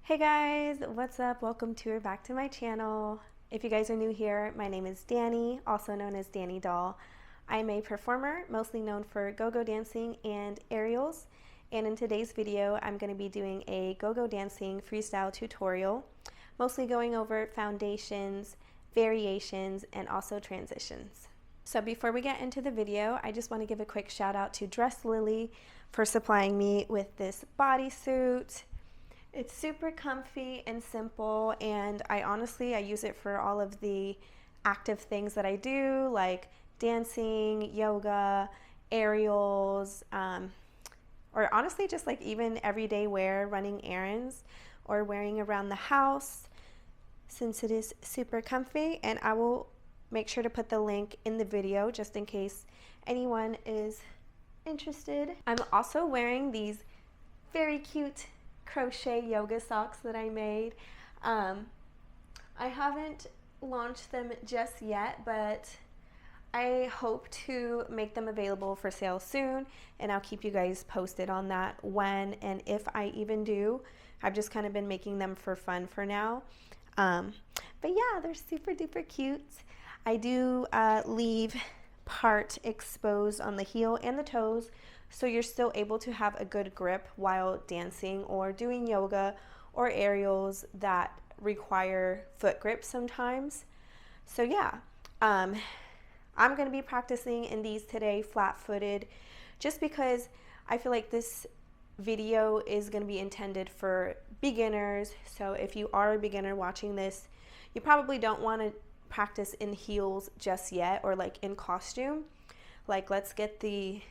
Hey guys, what's up? Welcome to or back to my channel. If you guys are new here, my name is Dani, also known as Dani Doll. I'm a performer, mostly known for go-go dancing and aerials. And in today's video, I'm going to be doing a go-go dancing freestyle tutorial, mostly going over foundations, variations, and also transitions. So before we get into the video, I just want to give a quick shout out to Dress Lily for supplying me with this bodysuit. It's super comfy and simple, and I use it for all of the active things that I do, like dancing, yoga, aerials, or honestly just like even everyday wear, running errands, or wearing around the house, since it is super comfy. And I will make sure to put the link in the video just in case anyone is interested. I'm also wearing these very cute crochet yoga socks that I made. I haven't launched them just yet, but I hope to make them available for sale soon, and I'll keep you guys posted on that when and if I even do. I've just kind of been making them for fun for now. But yeah, they're super duper cute. I do leave part exposed on the heel and the toes, so you're still able to have a good grip while dancing or doing yoga or aerials that require foot grip sometimes. So yeah, I'm going to be practicing in these today flat-footed, just because I feel like this video is going to be intended for beginners. So if you are a beginner watching this, you probably don't want to practice in heels just yet, or like in costume. Like, let's get the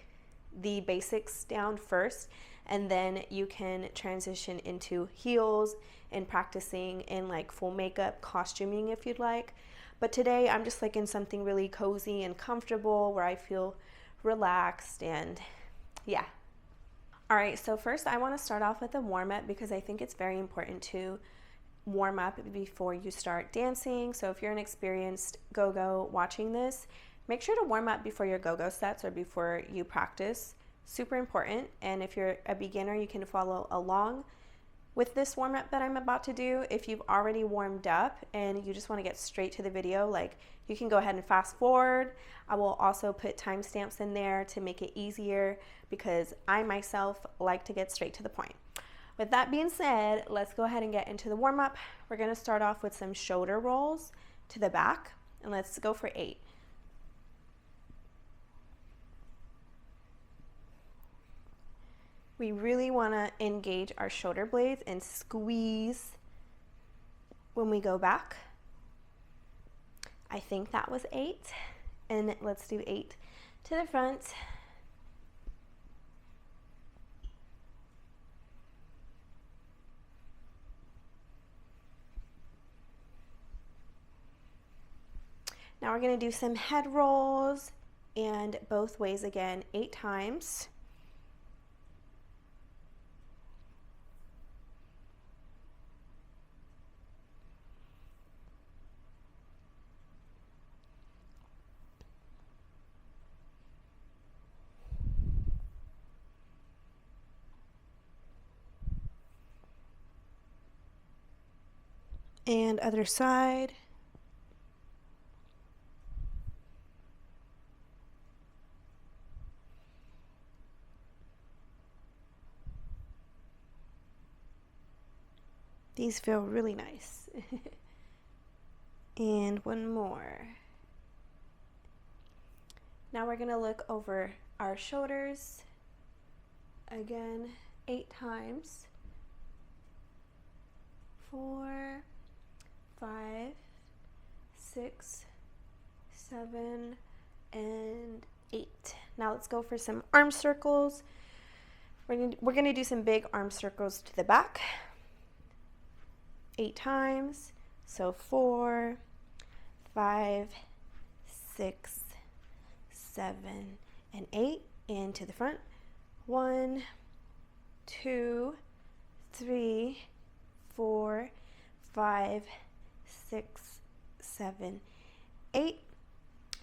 basics down first, and then you can transition into heels and practicing in like full makeup costuming if you'd like. But today I'm just like in something really cozy and comfortable where I feel relaxed, and yeah. All right, so first I want to start off with a warm-up because I think it's very important to warm up before you start dancing. So if you're an experienced go-go watching this, make sure to warm up before your go-go sets or before you practice. Super important. And if you're a beginner, you can follow along with this warm-up that I'm about to do. If you've already warmed up and you just want to get straight to the video, like, you can go ahead and fast forward. I will also put timestamps in there to make it easier because I myself like to get straight to the point. With that being said, let's go ahead and get into the warm-up. We're going to start off with some shoulder rolls to the back, and let's go for 8. We really want to engage our shoulder blades and squeeze when we go back. I think that was 8, and let's do 8 to the front. Now we're going to do some head rolls, and both ways again, 8 times. And other side. These feel really nice. And one more. Now we're going to look over our shoulders. Again, 8 times. 4, 5, 6, 7, and 8. Now let's go for some arm circles. We're going to do some big arm circles to the back. 8 times. So 4, 5, 6, 7, and 8. And to the front. 1, 2, 3, 4, 5, 6, 7, 8.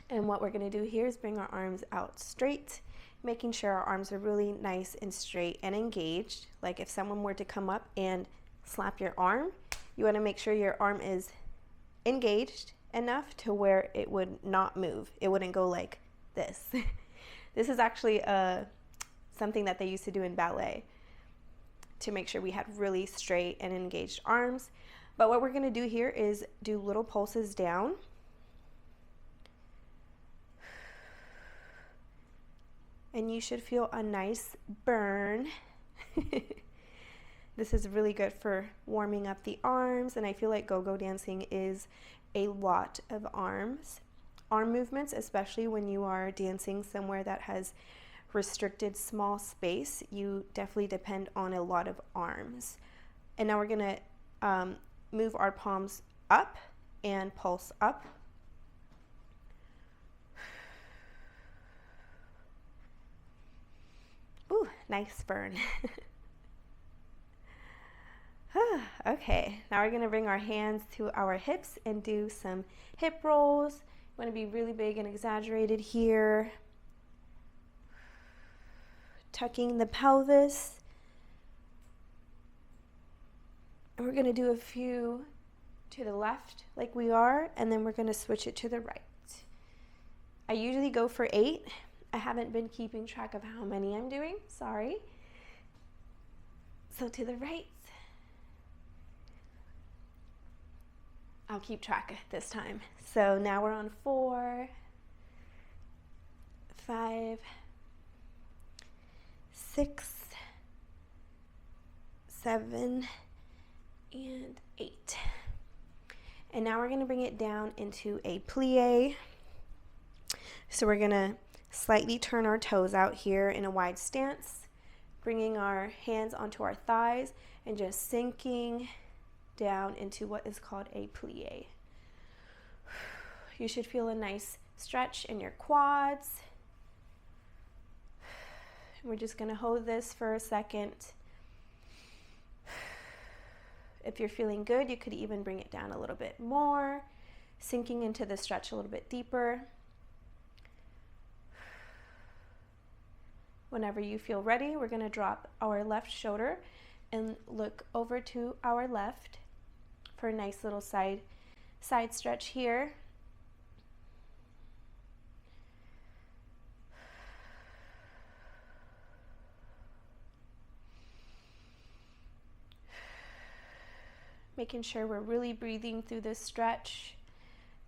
And what we're going to do here is bring our arms out straight, making sure our arms are really nice and straight and engaged. Like if someone were to come up and slap your arm, you want to make sure your arm is engaged enough to where it would not move. It wouldn't go like this. This is actually something that they used to do in ballet to make sure we had really straight and engaged arms. But what we're going to do here is do little pulses down. And you should feel a nice burn. This is really good for warming up the arms, and I feel like go-go dancing is a lot of arm movements, especially when you are dancing somewhere that has restricted small space. You definitely depend on a lot of arms. And now we're going to move our palms up and pulse up. Ooh, nice burn. Okay, now we're going to bring our hands to our hips and do some hip rolls. You want to be really big and exaggerated here. Tucking the pelvis. And we're going to do a few to the left like we are, and then we're going to switch it to the right. I usually go for 8. I haven't been keeping track of how many I'm doing, sorry. So to the right. I'll keep track this time. So now we're on 4, 5, 6, 7, and 8. And now we're going to bring it down into a plie. So we're going to slightly turn our toes out here in a wide stance, bringing our hands onto our thighs and just sinking down into what is called a plie. You should feel a nice stretch in your quads. We're just going to hold this for a second. If you're feeling good, you could even bring it down a little bit more, sinking into the stretch a little bit deeper. Whenever you feel ready, we're going to drop our left shoulder and look over to our left for a nice little side stretch here. Making sure we're really breathing through this stretch.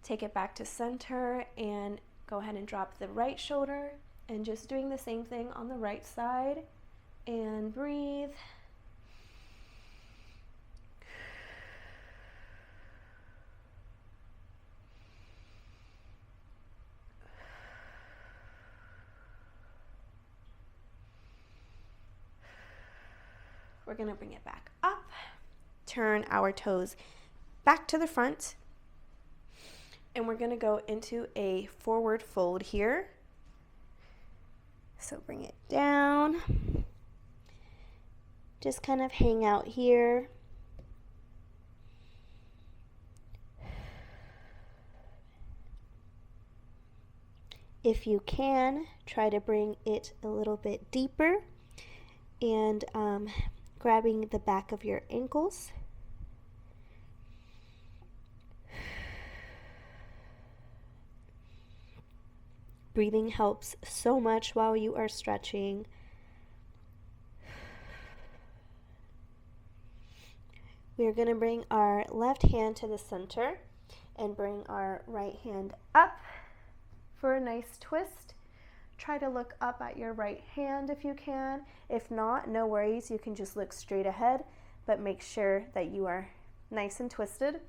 Take it back to center and go ahead and drop the right shoulder, and just doing the same thing on the right side, and breathe. We're going to bring it back up, turn our toes back to the front, and we're going to go into a forward fold here. So bring it down, just kind of hang out here. If you can, try to bring it a little bit deeper, and grabbing the back of your ankles. Breathing helps so much while you are stretching. We are going to bring our left hand to the center and bring our right hand up for a nice twist. Try to look up at your right hand if you can. If not, no worries. You can just look straight ahead, but make sure that you are nice and twisted.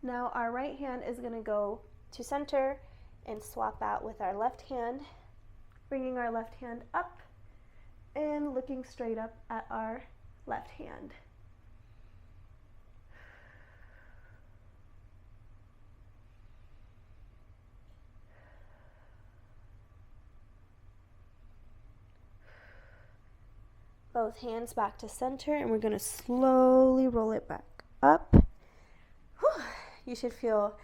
Now our right hand is going to go to center and swap out with our left hand, bringing our left hand up and looking straight up at our left hand. Both hands back to center, and we're going to slowly roll it back up. Whew. You should feel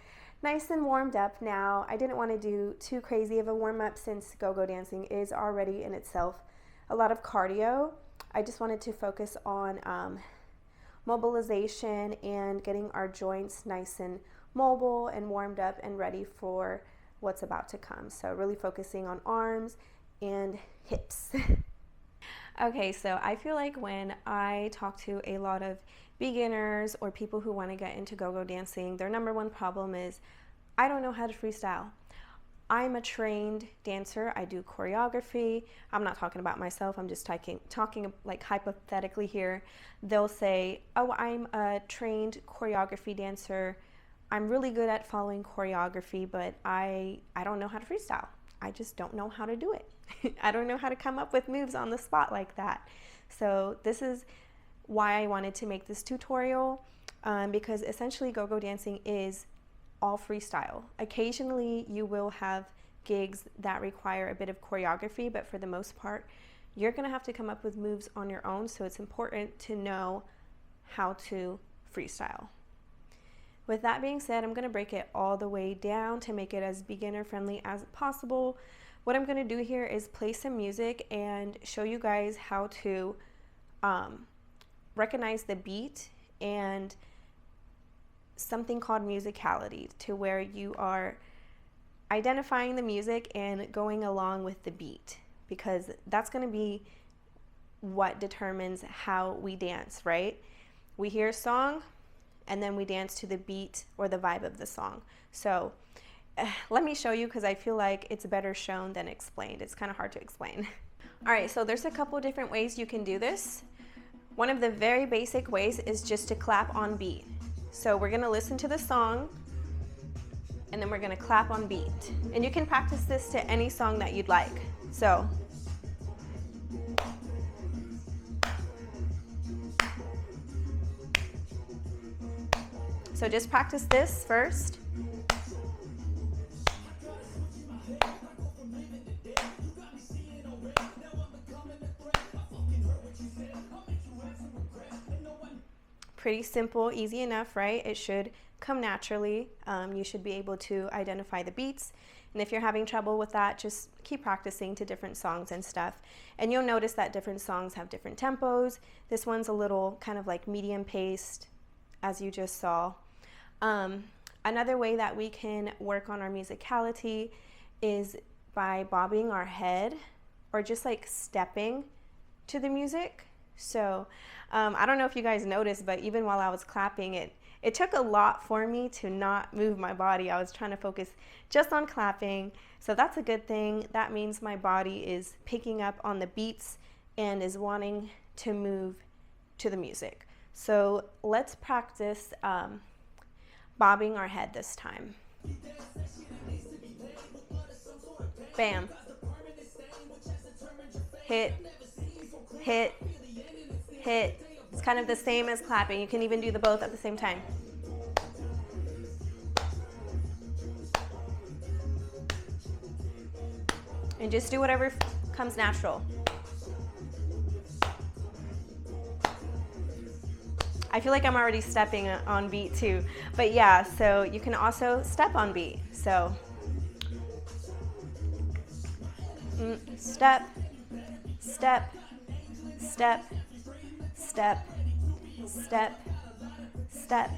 nice and warmed up now. I didn't want to do too crazy of a warm-up since go-go dancing is already in itself a lot of cardio. I just wanted to focus on mobilization and getting our joints nice and mobile and warmed up and ready for what's about to come. So really focusing on arms and hips. Okay, so I feel like when I talk to a lot of beginners or people who want to get into go-go dancing, their number one problem is, I don't know how to freestyle. I'm a trained dancer. I do choreography. I'm not talking about myself. I'm just talking like hypothetically here. They'll say, oh, I'm a trained choreography dancer. I'm really good at following choreography, but I don't know how to freestyle. I just don't know how to do it. I don't know how to come up with moves on the spot like that. So this is why I wanted to make this tutorial, because essentially go-go dancing is all freestyle. Occasionally you will have gigs that require a bit of choreography, but for the most part you're gonna have to come up with moves on your own, so it's important to know how to freestyle. With that being said, I'm gonna break it all the way down to make it as beginner friendly as possible. What I'm gonna do here is play some music and show you guys how to recognize the beat and something called musicality, to where you are identifying the music and going along with the beat, because that's going to be what determines how we dance, right? We hear a song and then we dance to the beat or the vibe of the song. So let me show you, because I feel like it's better shown than explained. It's kind of hard to explain. All right, so there's a couple different ways you can do this. One of the very basic ways is just to clap on beat. So we're gonna listen to the song and then we're gonna clap on beat. And you can practice this to any song that you'd like. So just practice this first. Pretty simple, easy enough, right? It should come naturally. You should be able to identify the beats. And if you're having trouble with that, just keep practicing to different songs and stuff. And you'll notice that different songs have different tempos. This one's a little kind of like medium paced, as you just saw. Another way that we can work on our musicality is by bobbing our head or just like stepping to the music. So I don't know if you guys noticed, but even while I was clapping, it took a lot for me to not move my body. I was trying to focus just on clapping. So that's a good thing. That means my body is picking up on the beats and is wanting to move to the music. So let's practice bobbing our head this time. Bam. Hit, hit, hit. It's kind of the same as clapping. You can even do the both at the same time. And just do whatever comes natural. I feel like I'm already stepping on beat too. But yeah, so you can also step on beat. So step, step, step, step, step, step.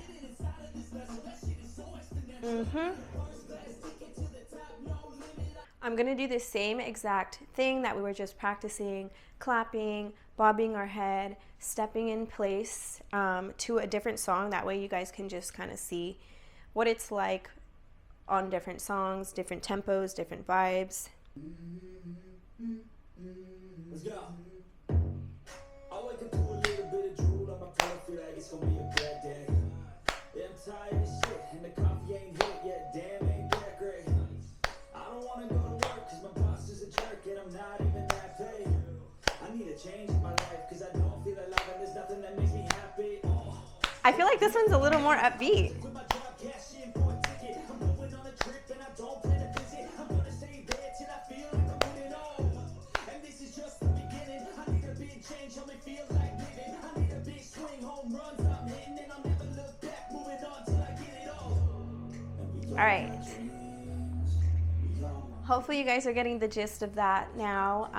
I'm gonna do the same exact thing that we were just practicing, clapping, bobbing our head, stepping in place to a different song. That way you guys can just kind of see what it's like on different songs, different tempos, different vibes. Let's go. I wake up to a little bit of drool on my pillow, feel like it's gonna be a bad day. Yeah, I'm tired of shit, and the coffee ain't hit yet, damn, ain't that great. I don't wanna go to work, cause my boss is a jerk, and I'm not even that paid. I need a change in my life, cause I don't feel alive, and there's nothing that makes me happy. I feel like this one's a little more upbeat. All right, hopefully you guys are getting the gist of that now,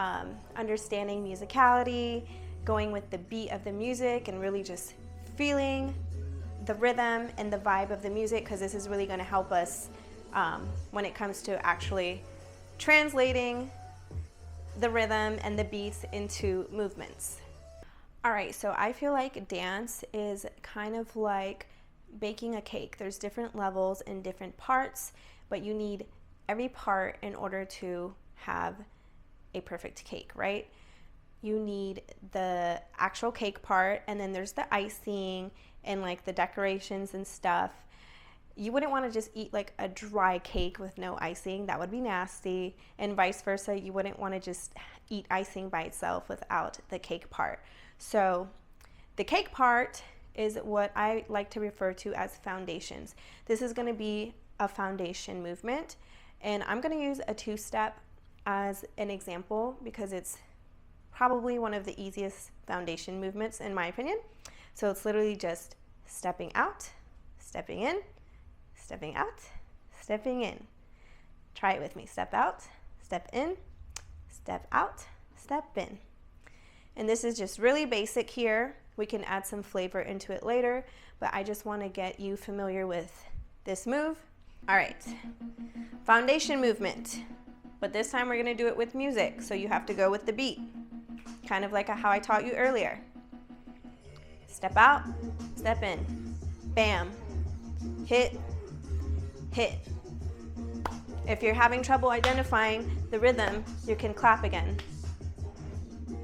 understanding musicality, going with the beat of the music, and really just feeling the rhythm and the vibe of the music, because this is really going to help us when it comes to actually translating the rhythm and the beats into movements. All right, so I feel like dance is kind of like baking a cake. There's different levels and different parts, but you need every part in order to have a perfect cake, right? You need the actual cake part, and then there's the icing and like the decorations and stuff. You wouldn't want to just eat like a dry cake with no icing. That would be nasty. And vice versa, you wouldn't want to just eat icing by itself without the cake part. So the cake part is what I like to refer to as foundations. This is going to be a foundation movement, and I'm going to use a two-step as an example because it's probably one of the easiest foundation movements in my opinion. So it's literally just stepping out, stepping in, stepping out, stepping in. Try it with me. Step out, step in, step out, step in. And this is just really basic here. We can add some flavor into it later, but I just want to get you familiar with this move. All right, foundation movement, but this time we're going to do it with music, so you have to go with the beat, kind of like how I taught you earlier. Step out, step in, bam, hit, hit. If you're having trouble identifying the rhythm, you can clap again.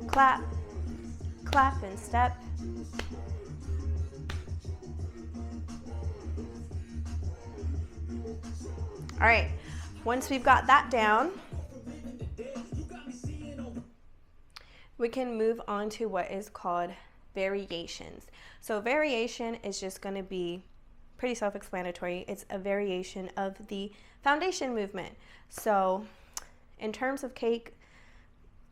Clap, clap, and step. All right, once we've got that down, we can move on to what is called variations. So variation is just going to be pretty self-explanatory. It's a variation of the foundation movement. So in terms of cake,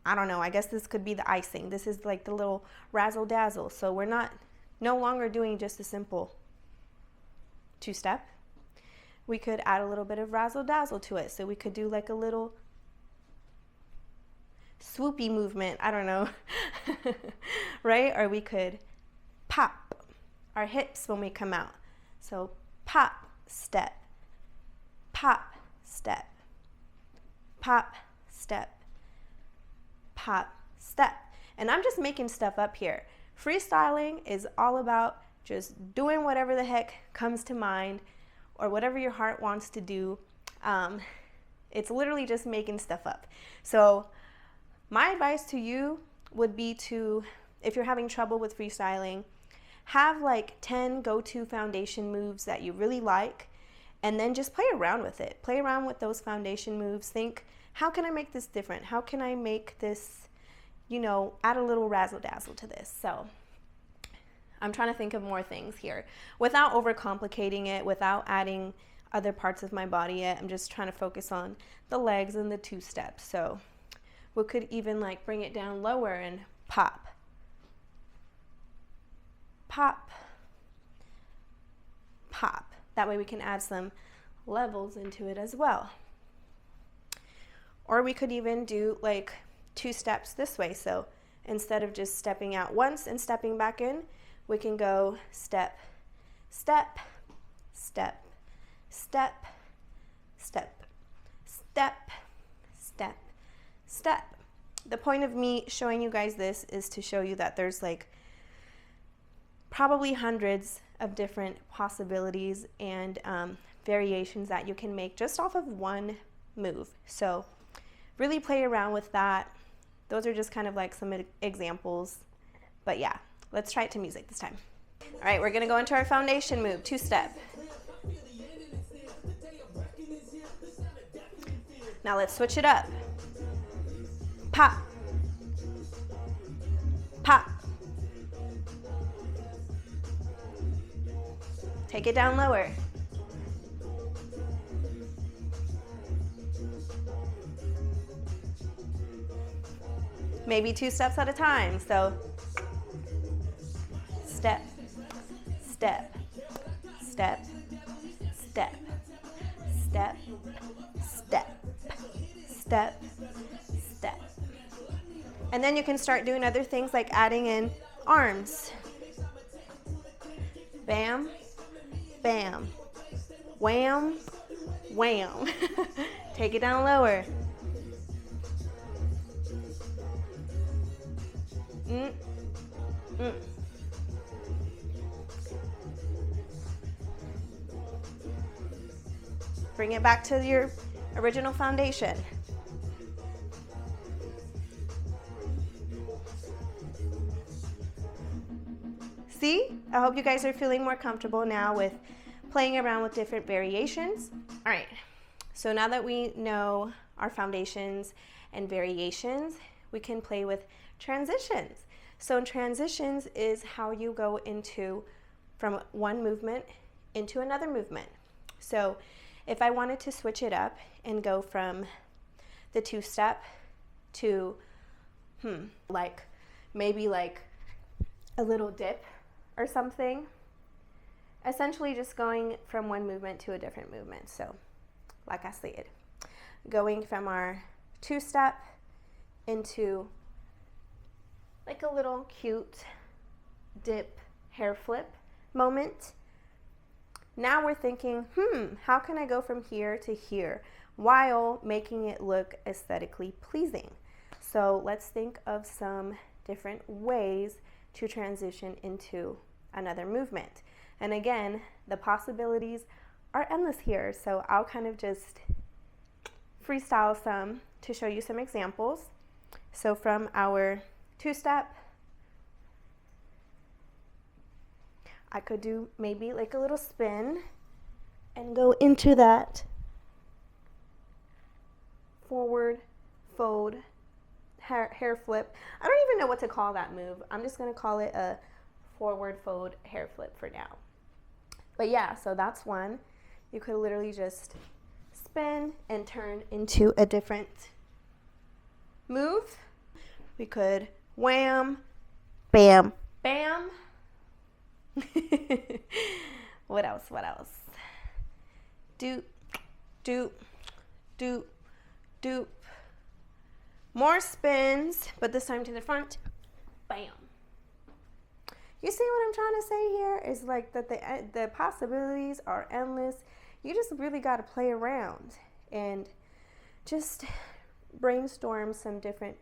I don't know, I guess this could be the icing. This is like the little razzle dazzle. So we're no longer doing just a simple two-step. We could add a little bit of razzle dazzle to it. So we could do like a little swoopy movement, I don't know, right? Or we could pop our hips when we come out. So pop, step, pop, step, pop, step, pop, step. And I'm just making stuff up here. Freestyling is all about just doing whatever the heck comes to mind or whatever your heart wants to do. It's literally just making stuff up. So my advice to you would be to, if you're having trouble with freestyling, have like 10 go-to foundation moves that you really like, and then just play around with it. Play around with those foundation moves. Think, how can I make this different? How can I make this, add a little razzle-dazzle to this? So I'm trying to think of more things here without overcomplicating it, without adding other parts of my body yet. I'm just trying to focus on the legs and the two steps. So we could even like bring it down lower and pop, pop, pop. That way we can add some levels into it as well. Or we could even do like two steps this way. So instead of just stepping out once and stepping back in, we can go step, step, step, step, step, step, step, step. The point of me showing you guys this is to show you that there's like probably hundreds of different possibilities and variations that you can make just off of one move. So really play around with that. Those are just kind of like some examples. But yeah, let's try it to music this time. All right, we're gonna go into our foundation move, two-step. Now let's switch it up. Pop, pop. Take it down lower. Maybe two steps at a time. So step, step, step, step, step, step, step, step. And then you can start doing other things like adding in arms. Bam, bam, wham, wham. Take it down lower. Mm, mm. Bring it back to your original foundation. See? I hope you guys are feeling more comfortable now with playing around with different variations. All right, so now that we know our foundations and variations, we can play with transitions. So transitions is how you go from one movement into another movement. So if I wanted to switch it up and go from the two-step to, maybe like a little dip or something, essentially just going from one movement to a different movement. So like I said, going from our two-step into like a little cute dip hair flip moment. Now we're thinking, how can I go from here to here while making it look aesthetically pleasing? So let's think of some different ways to transition into another movement. And again, the possibilities are endless here. So I'll kind of just freestyle some to show you some examples. So from our two-step, I could do maybe like a little spin and go into that forward fold hair flip. I don't even know what to call that move. I'm just going to call it a forward fold hair flip for now. But yeah, so that's one. You could literally just spin and turn into a different move. We could wham, bam, bam. What else? Doop, doop, doop, doop. More spins, but this time to the front. Bam. You see what I'm trying to say here? Is like that the possibilities are endless. You just really got to play around and just brainstorm some different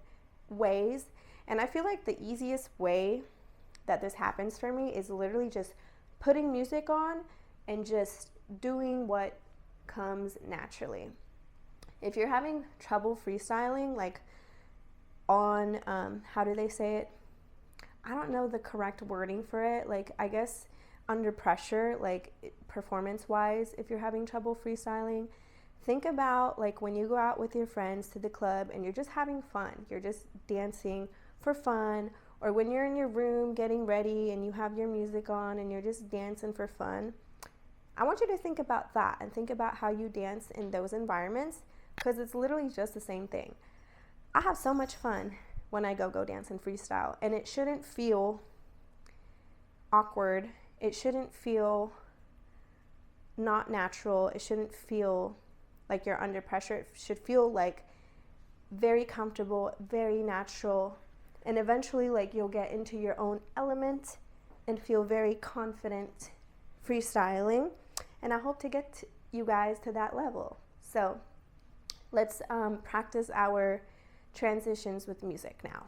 ways. And I feel like the easiest way that this happens for me is literally just putting music on and just doing what comes naturally. If you're having trouble freestyling, like on, how do they say it? I don't know the correct wording for it. Like, I guess under pressure, like performance-wise, if you're having trouble freestyling, think about like when you go out with your friends to the club and you're just having fun. You're just dancing for fun. Or when you're in your room getting ready and you have your music on and you're just dancing for fun, I want you to think about that and think about how you dance in those environments, because it's literally just the same thing. I have so much fun when I go dance and freestyle, and it shouldn't feel awkward. It shouldn't feel not natural. It shouldn't feel like you're under pressure. It should feel like very comfortable, very natural. And eventually, like, you'll get into your own element and feel very confident freestyling. And I hope to get you guys to that level. So let's practice our transitions with music now.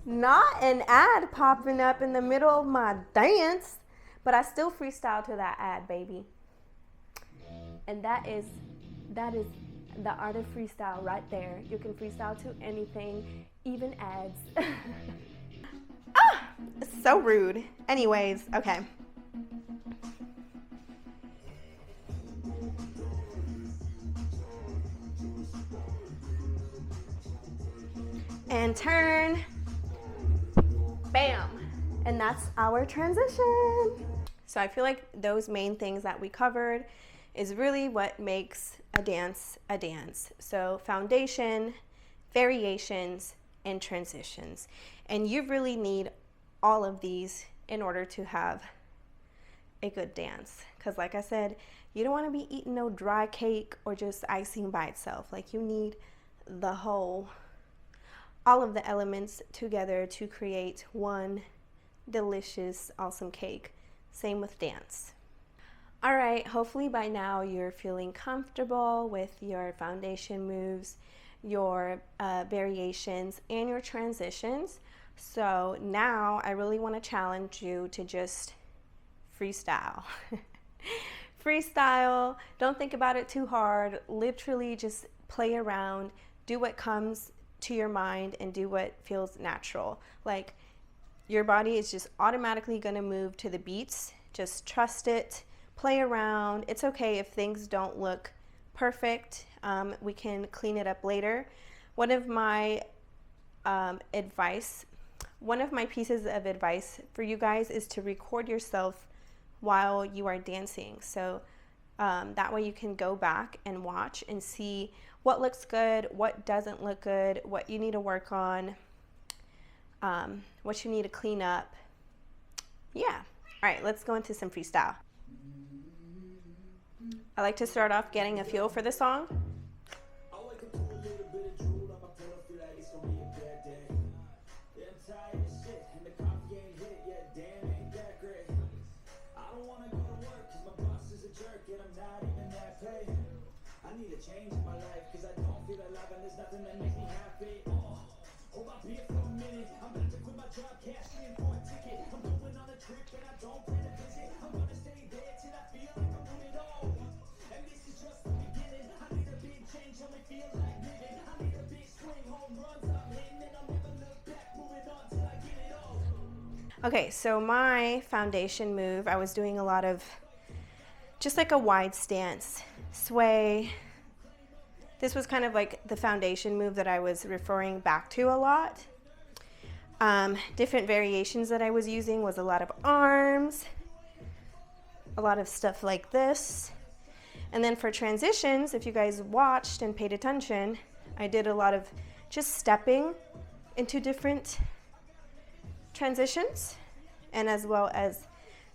Not an ad popping up in the middle of my dance. But I still freestyle to that ad, baby. And that is the art of freestyle right there. You can freestyle to anything, even ads. So rude. Anyways, okay. And turn. Bam. And that's our transition. So I feel like those main things that we covered is really what makes a dance a dance. So foundation, variations, and transitions. And you really need all of these in order to have a good dance. Because like I said, you don't want to be eating no dry cake or just icing by itself. Like, you need the whole, all of the elements together to create one delicious, awesome cake. Same with dance. All right, hopefully by now you're feeling comfortable with your foundation moves, your variations, and your transitions. So now I really want to challenge you to just freestyle. Freestyle, don't think about it too hard. Literally just play around, do what comes to your mind and do what feels natural. Like, your body is just automatically going to move to the beats. Just trust it. Play around. It's okay if things don't look perfect. We can clean it up later. One of my pieces of advice for you guys is to record yourself while you are dancing. So that way you can go back and watch and see what looks good, what doesn't look good, what you need to work on, what you need to clean up. Yeah. All right, let's go into some freestyle. I like to start off getting a feel for the song. Okay, so my foundation move, I was doing a lot of just like a wide stance, sway. This was kind of like the foundation move that I was referring back to a lot. Different variations that I was using was a lot of arms, a lot of stuff like this. And then for transitions, if you guys watched and paid attention, I did a lot of just stepping into different transitions, and as well as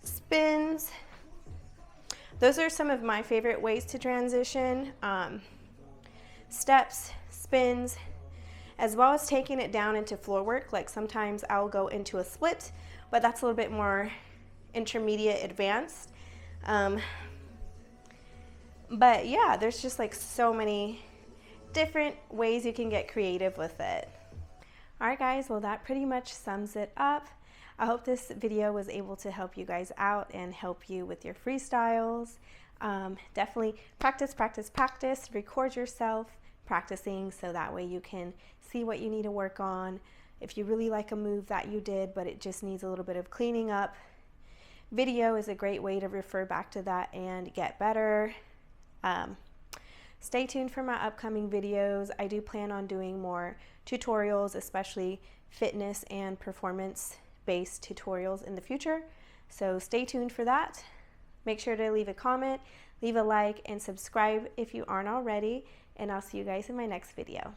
spins. Those are some of my favorite ways to transition. Steps, spins, as well as taking it down into floor work. Like, sometimes I'll go into a split, but that's a little bit more intermediate advanced. But yeah, there's just like so many different ways you can get creative with it. All right, guys, well, that pretty much sums it up. I hope this video was able to help you guys out and help you with your freestyles. Definitely practice, practice, practice. Record yourself practicing so that way you can see what you need to work on. If you really like a move that you did, but it just needs a little bit of cleaning up, video is a great way to refer back to that and get better. Stay tuned for my upcoming videos. I do plan on doing more tutorials, especially fitness and performance-based tutorials in the future. So stay tuned for that. Make sure to leave a comment, leave a like, and subscribe if you aren't already. And I'll see you guys in my next video.